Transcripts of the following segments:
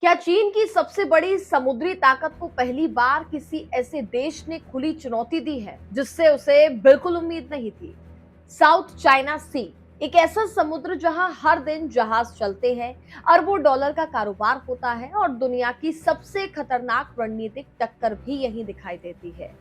क्या चीन की सबसे बड़ी समुद्री ताकत को पहली बार किसी ऐसे देश ने खुली चुनौती दी है जिससे उसे बिल्कुल उम्मीद नहीं थी? साउथ चाइना सी, एक ऐसा समुद्र जहां हर दिन जहाज चलते हैं, अरबों डॉलर का कारोबार होता है और दुनिया की सबसे खतरनाक रणनीतिक टक्कर भी यहीं दिखाई देती है।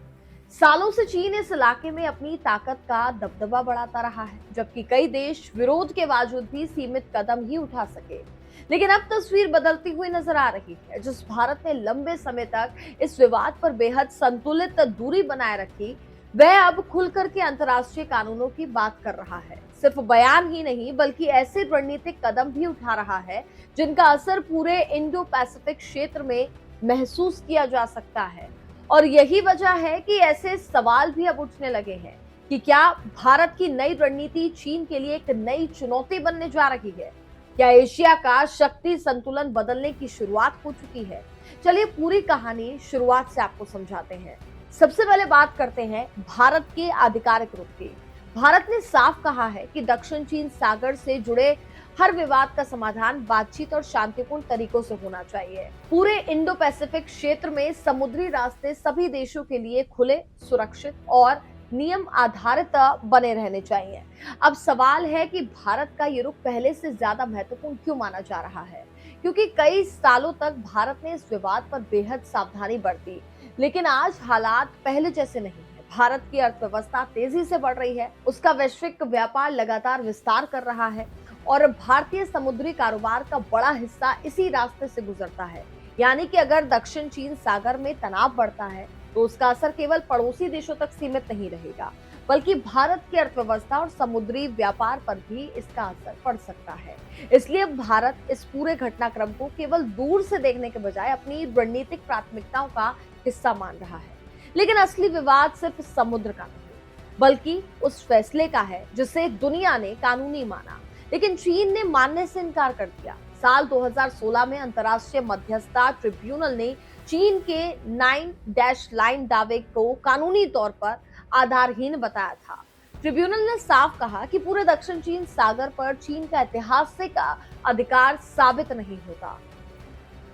सालों से चीन इस इलाके में अपनी ताकत का दबदबा बढ़ाता रहा है, जबकि कई देश विरोध के बावजूद भी सीमित कदम ही उठा सके। लेकिन अब तस्वीर बदलती हुई नजर आ रही है। जिस भारत ने लंबे समय तक इस विवाद पर बेहद संतुलित दूरी बनाए रखी, वह अब खुलकर के अंतर्राष्ट्रीय कानूनों की बात कर रहा है। सिर्फ बयान ही नहीं, बल्कि ऐसे रणनीतिक कदम भी उठा रहा है जिनका असर पूरे इंडो पैसिफिक क्षेत्र में महसूस किया जा सकता है। और यही वजह है कि ऐसे सवाल भी अब उठने लगे हैं कि क्या भारत की नई रणनीति चीन के लिए एक नई चुनौती बनने जा रही है? क्या एशिया का शक्ति संतुलन बदलने की शुरुआत हो चुकी है? चलिए पूरी कहानी शुरुआत से आपको समझाते हैं। सबसे पहले बात करते हैं भारत के आधिकारिक रुख की। भारत ने साफ कहा है कि दक्षिण चीन सागर से जुड़े हर विवाद का समाधान बातचीत और शांतिपूर्ण तरीकों से होना चाहिए। पूरे इंडो पैसिफिक क्षेत्र में समुद्री रास्ते सभी देशों के लिए खुले, सुरक्षित और नियम आधारित बने रहने चाहिए। अब सवाल है कि भारत का ये रुख पहले से ज्यादा महत्वपूर्ण क्यों माना जा रहा है? क्योंकि कई सालों तक भारत ने इस विवाद पर बेहद सावधानी बरती, लेकिन आज हालात पहले जैसे नहीं है। भारत की अर्थव्यवस्था तेजी से बढ़ रही है, उसका वैश्विक व्यापार लगातार विस्तार कर रहा है और भारतीय समुद्री कारोबार का बड़ा हिस्सा इसी रास्ते से गुजरता है। यानी कि अगर दक्षिण चीन सागर में तनाव बढ़ता है तो उसका असर केवल पड़ोसी देशों तक सीमित नहीं रहेगा, बल्कि भारत की अर्थव्यवस्था और समुद्री व्यापार पर भी इसका असर पड़ सकता है। इसलिए भारत इस पूरे घटनाक्रम को केवल दूर से देखने के बजाय अपनी रणनीतिक प्राथमिकताओं का हिस्सा मान रहा है। लेकिन असली विवाद सिर्फ समुद्र का नहीं, बल्कि उस फैसले का है जिसे दुनिया ने कानूनी माना, लेकिन चीन ने मानने से इनकार कर दिया। साल 2016 में अंतर्राष्ट्रीय मध्यस्थता ट्रिब्यूनल ने चीन के 9 डैश लाइन दावे को कानूनी तौर पर आधारहीन बताया था। ट्रिब्यूनल ने साफ कहा कि पूरे दक्षिण चीन सागर पर चीन का ऐतिहासिक अधिकार साबित नहीं होता।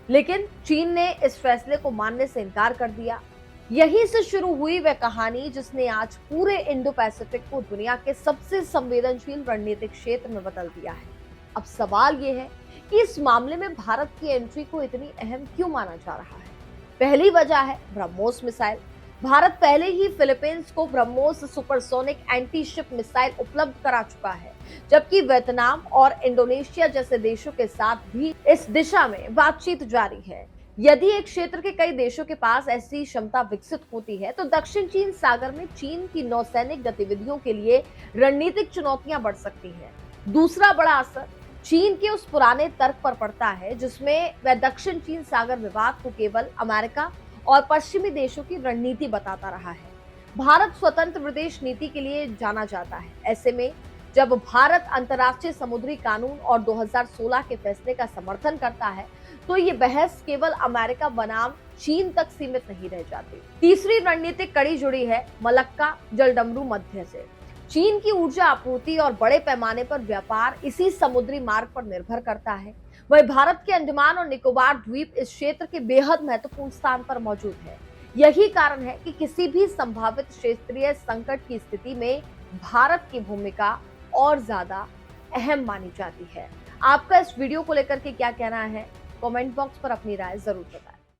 लेकिन चीन ने इस फैसले को मानने से इनकार कर दिया। यहीं से शुरू हुई वह कहानी जिसने आज पूरे इंडो पैसिफिक को दुनिया के सबसे संवेदनशील रणनीतिक क्षेत्र में बदल दिया है। अब सवाल यह है कि इस मामले में भारत की एंट्री को इतनी अहम क्यों माना जा रहा है? पहली वजह है ब्रह्मोस मिसाइल। भारत पहले ही फिलीपींस को BrahMos supersonic anti ship missile उपलब्ध करा चुका है, जबकि वियतनाम और इंडोनेशिया जैसे देशों के साथ भी इस दिशा में बातचीत जारी है। यदि एक क्षेत्र के कई देशों के पास ऐसी क्षमता विकसित होती है तो दक्षिण चीन सागर में चीन की नौसैनिक गतिविधियों के लिए रणनीतिक चुनौतियां बढ़ सकती हैं। दूसरा बड़ा असर चीन के उस पुराने तर्क पर पड़ता है जिसमें वह दक्षिण चीन सागर विवाद को केवल अमेरिका और पश्चिमी देशों की रणनीति बताता रहा है। भारत स्वतंत्र विदेश नीति के लिए जाना जाता है। ऐसे में जब भारत अंतर्राष्ट्रीय समुद्री कानून और 2016 के फैसले का समर्थन करता है तो ये बहस केवल अमेरिका बनाम चीन तक सीमित नहीं रह जाती। तीसरी रणनीतिक कड़ी जुड़ी है मलक्का जलडमरू मध्य से। चीन की ऊर्जा आपूर्ति और बड़े पैमाने पर व्यापार इसी समुद्री मार्ग पर निर्भर करता है। वहीं भारत के अंडमान और निकोबार द्वीप इस क्षेत्र के बेहद महत्वपूर्ण स्थान पर मौजूद है। यही कारण है कि किसी भी संभावित क्षेत्रीय संकट की स्थिति में भारत की भूमिका और ज्यादा अहम मानी जाती है। आपका इस वीडियो को लेकर के क्या कहना है? कमेंट बॉक्स पर अपनी राय जरूर बताएं।